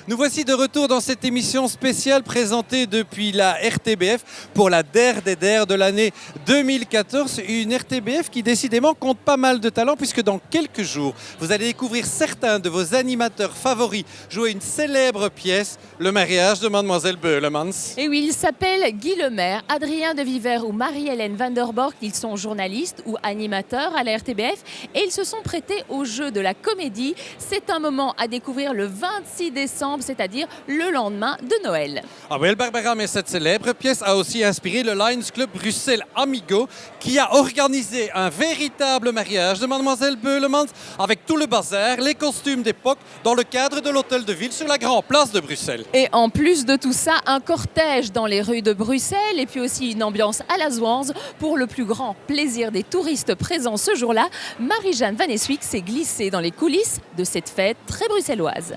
Nous voici de retour dans cette émission spéciale présentée depuis la RTBF pour la DER des DER de l'année 2014. Une RTBF qui décidément compte pas mal de talent puisque dans quelques jours, vous allez découvrir certains de vos animateurs favoris jouer une célèbre pièce, Le mariage de Mademoiselle Beulemans. Et oui, ils s'appellent Guy Lemaire, Adrien de Viver ou Marie-Hélène Van der Borch. Ils sont journalistes ou animateurs à la RTBF et ils se sont prêtés au jeu de la comédie. C'est un moment à découvrir le 26 décembre, c'est-à-dire le lendemain de Noël. Ah oui, Barbara, mais cette célèbre pièce a aussi inspiré le Lions Club Bruxelles Amigo qui a organisé un véritable mariage de Mademoiselle Beulemans avec tout le bazar, les costumes d'époque dans le cadre de l'hôtel de ville sur la grande place de Bruxelles. Et en plus de tout ça, un cortège dans les rues de Bruxelles et puis aussi une ambiance à la Zwanze pour le plus grand plaisir des touristes présents ce jour-là. Marie-Jeanne Van Eswick s'est glissée dans les coulisses de cette fête très bruxelloise.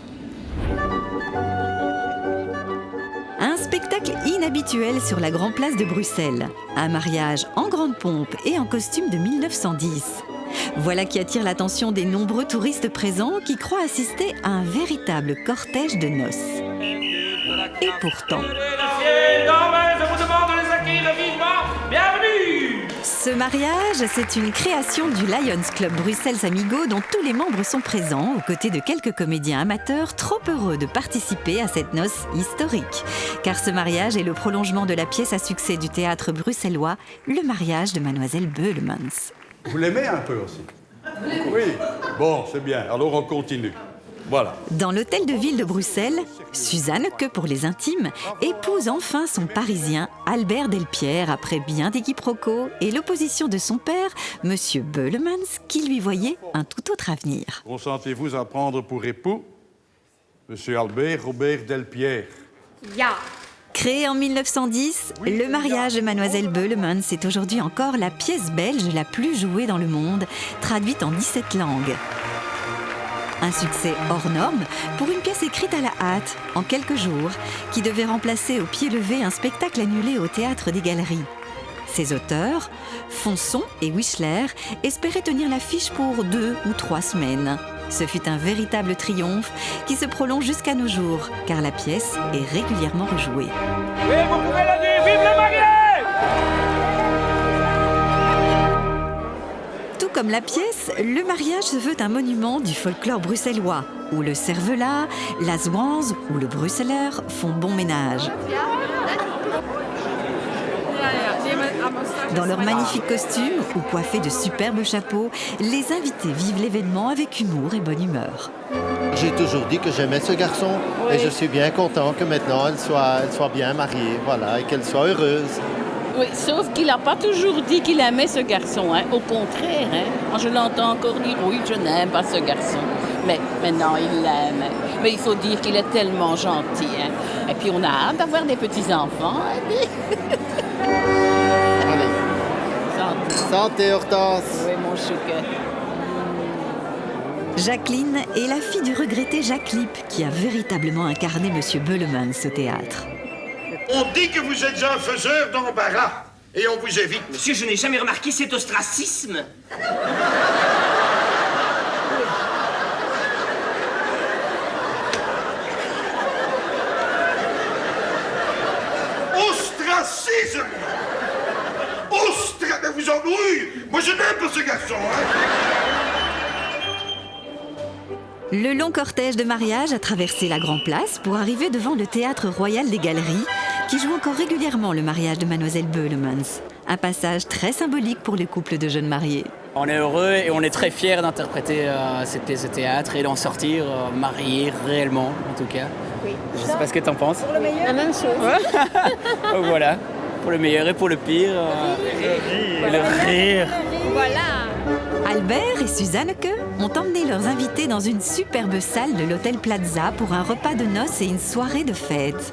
Un spectacle inhabituel sur la Grande Place de Bruxelles. Un mariage en grande pompe et en costume de 1910. Voilà qui attire l'attention des nombreux touristes présents qui croient assister à un véritable cortège de noces. Et pourtant... Ce mariage, c'est une création du Lions Club Bruxelles Amigo dont tous les membres sont présents, aux côtés de quelques comédiens amateurs trop heureux de participer à cette noce historique. Car ce mariage est le prolongement de la pièce à succès du théâtre bruxellois, Le mariage de Mademoiselle Beulemans. Vous l'aimez un peu aussi? Oui. Bon, c'est bien. Alors on continue. Voilà. Dans l'hôtel de ville de Bruxelles, Suzanne, que pour les intimes, épouse enfin son Parisien Albert Delpierre après bien des quiproquos et l'opposition de son père, Monsieur Beulemans, qui lui voyait un tout autre avenir. Consentez-vous à prendre pour époux Monsieur Albert Robert Delpierre? Ja. Créé en 1910, Le mariage de Mademoiselle Beulemans est aujourd'hui encore la pièce belge la plus jouée dans le monde, traduite en 17 langues. Un succès hors norme pour une pièce écrite à la hâte, en quelques jours, qui devait remplacer au pied levé un spectacle annulé au Théâtre des Galeries. Ses auteurs, Fonson et Wichler, espéraient tenir l'affiche pour 2 ou 3 semaines. Ce fut un véritable triomphe qui se prolonge jusqu'à nos jours, car la pièce est régulièrement rejouée. Oui, vous pouvez le dire, vive le marié! Tout comme la pièce, le mariage se veut un monument du folklore bruxellois, où le cervelas, la Zwanze ou le bruxeller font bon ménage. Dans leurs magnifiques costumes ou coiffés de superbes chapeaux, les invités vivent l'événement avec humour et bonne humeur. J'ai toujours dit que j'aimais ce garçon et je suis bien content que maintenant elle soit bien mariée, voilà, et qu'elle soit heureuse. Oui, sauf qu'il n'a pas toujours dit qu'il aimait ce garçon, hein. Au contraire, hein. Moi, je l'entends encore dire oui, je n'aime pas ce garçon. Mais maintenant, il l'aime. Mais il faut dire qu'il est tellement gentil, hein. Et puis on a hâte d'avoir des petits-enfants. Allez. Santé, Hortense. Oui, mon chouquet. Jacqueline est la fille du regretté Jacques Lipp, qui a véritablement incarné Monsieur Beulemans au théâtre. On dit que vous êtes un faiseur d'embarras et on vous évite. Monsieur, je n'ai jamais remarqué cet ostracisme. Ostracisme! Mais vous en brouille! Moi, je n'aime pas ce garçon, hein! Le long cortège de mariage a traversé la Grande Place pour arriver devant le Théâtre Royal des Galeries, qui joue encore régulièrement le mariage de Mademoiselle Beulemans. Un passage très symbolique pour les couples de jeunes mariés. On est heureux et on est très fiers d'interpréter cette pièce de théâtre et d'en sortir mariés réellement, en tout cas. Oui. Je ne sais pas ce que tu en penses. Pour le meilleur. La même chose. Donc voilà, pour le meilleur et pour le pire. Le rire. Voilà. Albert et Suzanne ont emmené leurs invités dans une superbe salle de l'hôtel Plaza pour un repas de noces et une soirée de fête.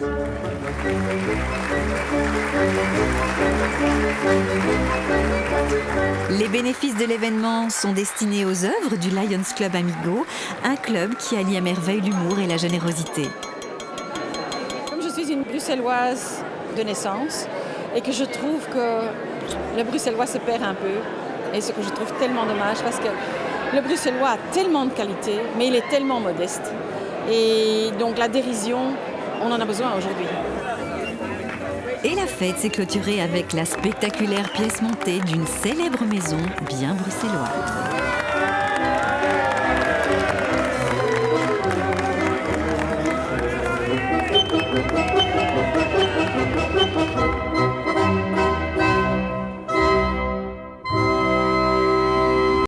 Les bénéfices de l'événement sont destinés aux œuvres du Lions Club Amigo, un club qui allie à merveille l'humour et la générosité. Comme je suis une bruxelloise de naissance et que je trouve que le bruxellois se perd un peu, et ce que je trouve tellement dommage parce que le bruxellois a tellement de qualité, mais il est tellement modeste. Et donc la dérision, on en a besoin aujourd'hui. Et la fête s'est clôturée avec la spectaculaire pièce montée d'une célèbre maison bien bruxelloise.